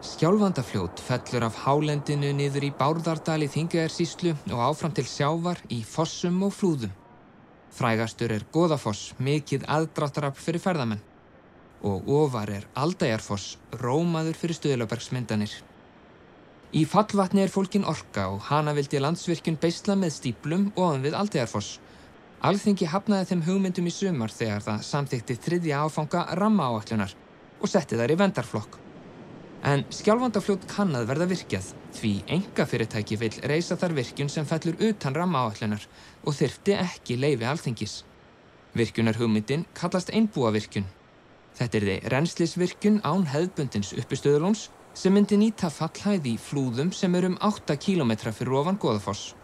Skjálfandafljót fellur af hálendinu niður í Bárðardal í Þingeyjarsýslu og áfram til sjávar í fossum og flúðum. Frægastur Goðafoss, mikið aðdráttarafl fyrir ferðamenn. Og ofar Aldeyjarfoss, rómaður fyrir stuðlabergsmyndanir. Í fallvatni fólkin orka og hana vildi Landsvirkjun beisla með stíplum ofan við Aldeyjarfoss. Alþingi hafnaði þeim hugmyndum í sumar þegar það samþykkti 3. áfanga rammaáætlunar og setti þær í verndarflokk. En Skjálfandafljót kann að verða virkjað, því einkafyrirtæki vill reisa þar virkjun sem fellur utan rammaáætlunar og þyrfti ekki leyfi Alþingis. Virkjunarhugmyndin kallast einbúavirkjun. Þetta yrði rennslisvirkjun án hefðbundins uppistöðulóns sem myndi nýta fallhæð í flúðum sem um 8 kílómetra fyrir ofan Goðafoss.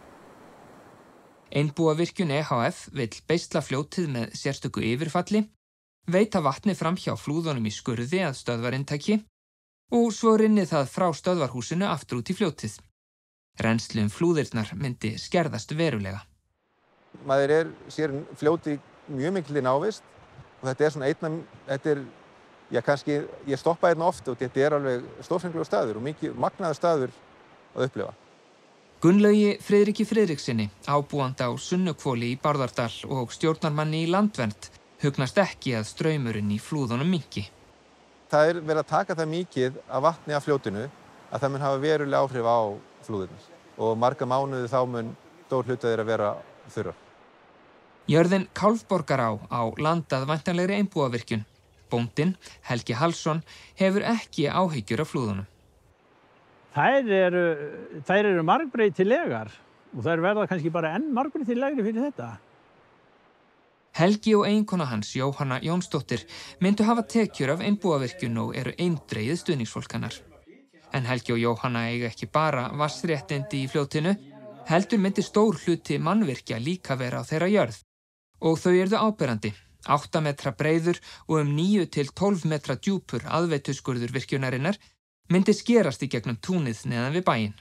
Einbúavirkjun EHF vill beisla fljótið með sérstöku yfirfalli, veita vatni fram hjá flúðunum í skurði að stöðvarinntaki og svo rynni það frá stöðvarhúsinu aftur út í fljótið. Rennsli flúðirnar myndi skerðast verulega. Maður sér fljóti mjög mikilli návist og þetta svona ég stoppa hérna oft og þetta alveg stórfenglegur staður og mikið magnaður staður að upplifa. Gunnlaugi Friðriki Friðriksinni, ábúandi á Sunnuhvoli í Bárðardal og stjórnarmanni í Landvernd, hugnast ekki að straumurinn í flúðunum minnki. Það verið að taka það mikið af vatni af fljótinu að það mun hafa veruleg áhrif á flúðirnar og marga mánuði þá mun stór hluti þeirra vera þurrar. Jörðin Kálfborgará á landað væntanlegri einbúavirkjun. Bóndinn, Helgi Hallsson, hefur ekki áhyggjur af flúðunum. Þær eru margbreytilegar og þær verða kannski bara enn margbreytilegri fyrir þetta. Helgi og eiginkona hans, Jóhanna Jónsdóttir, myndu hafa tekjur af einbúavirkjun og eru eindregið stuðningsfólk hennar. En Helgi og Jóhanna eiga ekki bara vatnsréttindi í fljótinu, heldur myndi stór hluti mannvirkja líka vera á þeirra jörð. Og þau yrðu áberandi, 8 metra breiður og 9 til 12 metra djúpur aðveituskurður virkjunarinnar myndi skerast í gegnum túnið neðan við bæinn.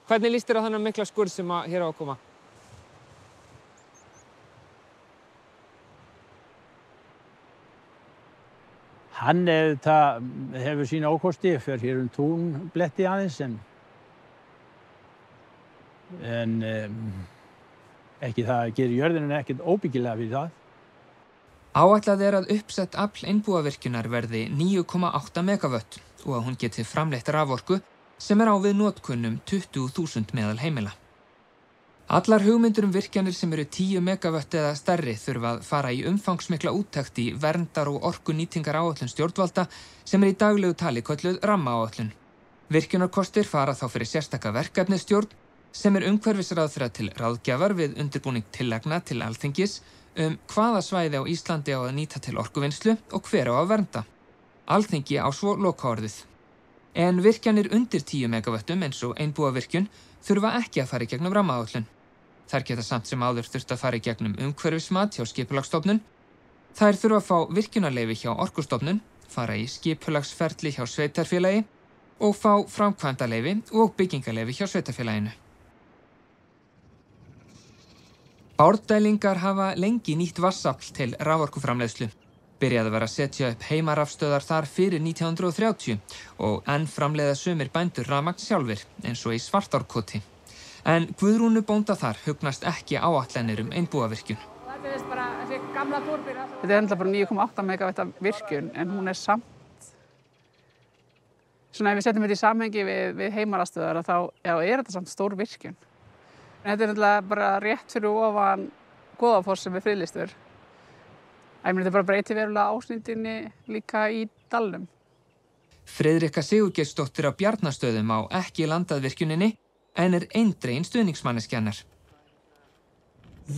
Hvernig líst þér á þennan mikla skurð sem hér á að koma? Hann hefur sína ókosti, fer hér túnbletti aðeins en ekki það gerir jörðinu ekkert óbyggilega fyrir það. Áætlað að uppsett afl einbúavirkjunar verði 9,8 megavött og að hún geti framleitt raforku sem á við notkun 20.000 meðal heimila. Allar hugmyndir virkjanir sem eru 10 megavött eða stærri þurfa að fara í umfangsmikla úttekt í verndar- og orkunýtingaráætlun stjórnvalda sem í daglegu tali kölluð rammaáætlun. Virkjunarkostir fara þá fyrir sérstaka verkefnisstjórn sem umhverfisráðherra til ráðgjafar við undirbúning tillagna til Alþingis hvaða svæði á Íslandi á að nýta til orkuvinnslu og hver á að vernda. Alþingi á svo lokaorðið. En virkjanir undir 10 megavöttum eins og einbúavirkjun þurfa ekki að fara í gegnum rammaáætlun. Þær geta samt sem áður þurft að fara í gegnum umhverfismat hjá Skipulagsstofnun. Þær þurfa að fá virkjunarleyfi hjá Orkustofnun, fara í skipulagsferli hjá sveitarfélagi og fá framkvæmdaleyfi og byggingarleyfi hjá sveitarfélaginu. Bárdælingar hafa lengi nýtt vatnsafl til raforkuframleiðslu. Byrjaði að vera að setja upp heimarafstöðvar þar fyrir 1930 og enn framleiða sumir bændur rafmagn sjálfir, eins og í Svartárkoti. En Guðrúnu bónda þar hugnast ekki áætlanir einbúavirkjun. Þetta enda bara 9,8 megavatta virkjun, en hún samt, svona ef við setjum þetta í samhengi við heimarafstöðvar, þá þetta samt stór virkjun. En þetta enda bara rétt fyrir ofan Goðafoss sem friðlýstur. Þetta bara breytir verulega ásnýtinni líka í dalnum. Friðrika Sigurgeirsdóttir á Bjarnastöðum á ekki landað virkjuninni en eindregin stuðningsmanneskja hennar.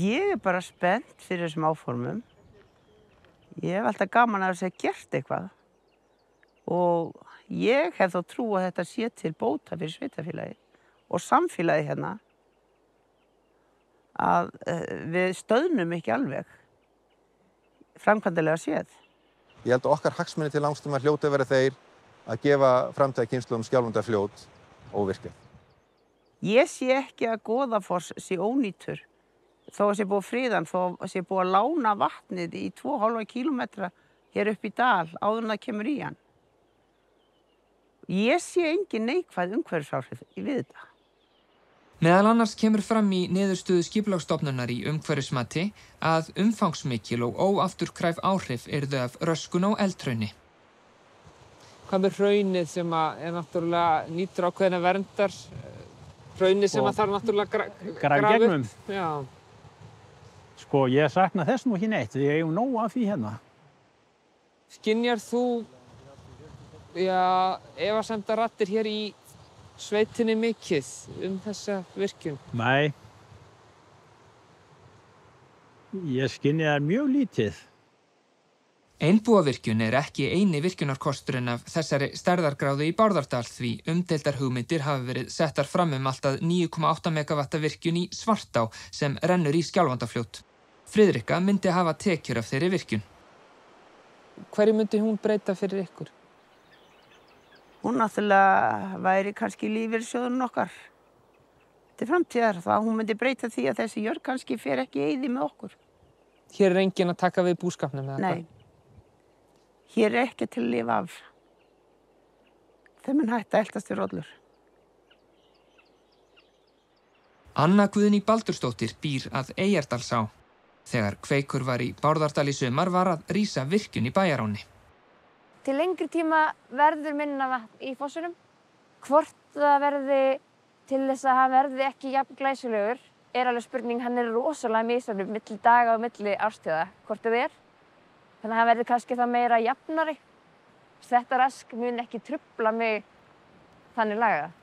Ég bara spennt fyrir þessum áformum. Ég hef alltaf gaman að þess gert eitthvað. Og ég hef þó trú að þetta sé til bóta fyrir sveitarfélagið og samfélagið hérna að við stöðnum ekki alveg framkvæmdarlega séð. Ég held að okkar hagsmuni til langs tíma hljóti að vera þeir að gefa framtíðarkynslóðum Skjálfandafljót óvirkjað. Ég sé ekki að Goðafoss sé ónýtur þó að sé búið friðan, þó að sé búið að lána vatnið í 2,5 kílómetra hér upp í dal áður en það kemur í hann. Ég sé engin neikvæð umhverfisáhrif við þetta. Meðal annars kemur fram í niðurstöðu Skipulagsstofnunar í umhverfismati að umfangsmikil og óafturkræf áhrif yrðu af röskun á eldhrauni. Hvað með hraunið sem er náttúrulega nýtur ákveðna verndar, hraunið sem þarf náttúrulega Grafa í gegnum. Já. Sko, ég sakna þess nú ekki neitt, því ég nóg af því hérna. Skynjar þú efasemdaraddir hér í sveitinni mikið þessa virkjun? Nei. Ég skynja þær mjög lítið. Einbúavirkjun er ekki eini virkjunarkosturinn af þessari stærðargráðu í Bárðardal því umdeildar hugmyndir hafa verið settar fram allt að 9,8 megavatta virkjun í Svartá sem rennur í Skjálfandafljót. Friðrika myndi hafa tekjur af þeirri virkjun. Hverju myndi hún breyta fyrir ykkur? Hún náttúrulega væri kannski lífeyrissjóðurinn okkar til framtíðar. Hún myndi breyta því að þessi jörð kannski fer ekki í eyði með okkur. Hér er enginn að taka við búskapnum eða Nei. Hér er ekki til að lifa af. Þeim mun hætta að eltast við rollur. Anna Guðný Baldursdóttir býr að Eyjardalsá. Þegar Kveikur var í Bárðardal í sumar var að rísa virkjun í bæjaránni. Til lengri tíma verður minna vatn í fossunum. Hvort það verði til þess að hann verði ekki jafn glæsilegur er alveg spurning. Hann er rosalega misjafn milli daga og milli árstíða, hvort það er. Þannig að hann verður kannski það meira jafnari. Þetta rask mun ekki trufla mig þannig lagað.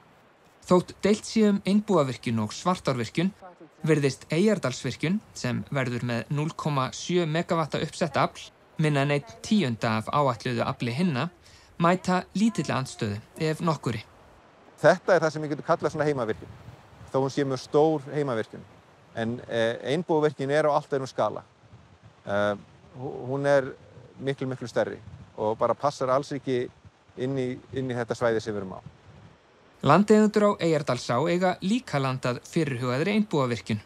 Þótt deilt sé Einbúavirkjun og Svartárvirkjun virðist Eyjardalsvirkjun sem verður með 0,7 megavatta uppsett afl, minna en 1/10 af áætluðu afli hinna, mæta lítilli andstöðu ef nokkuri. Þetta er það sem við getum kallað svona heimavirkjun, þó hún sé mjög stór heimavirkjun. En einbúavirkjun er á allt öðrum skala. Hún er miklu stærri og bara passar alls ekki inn í þetta svæði sem við erum á. Landeigendur á Eyjardalsá eiga líka landað fyrirhugaðri einbúavirkjun.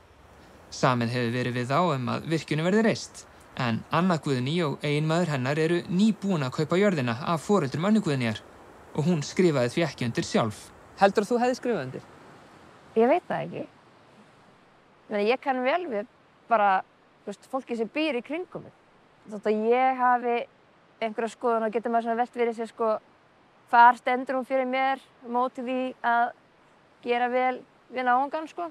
Samið hefur verið við þá að virkjunum verði reist, en Anna Guðný og eiginmaður hennar eru nýbúin að kaupa jörðina af foreldrum Önnu Guðnýjar og hún skrifaði því ekki undir sjálf. Heldur þú hefði skrifað undir? Ég veit það ekki. Ég kann vel við bara fólki sem býr í kringum mig. Þótt að ég hafi einhverja skoðun og getur maður svona velt fyrir sér hvar stendur hún fyrir mér móti því að gera vel við náungann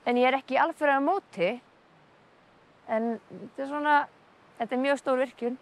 En ég er ekki alveg á móti. En þetta er mjög stór virkjun.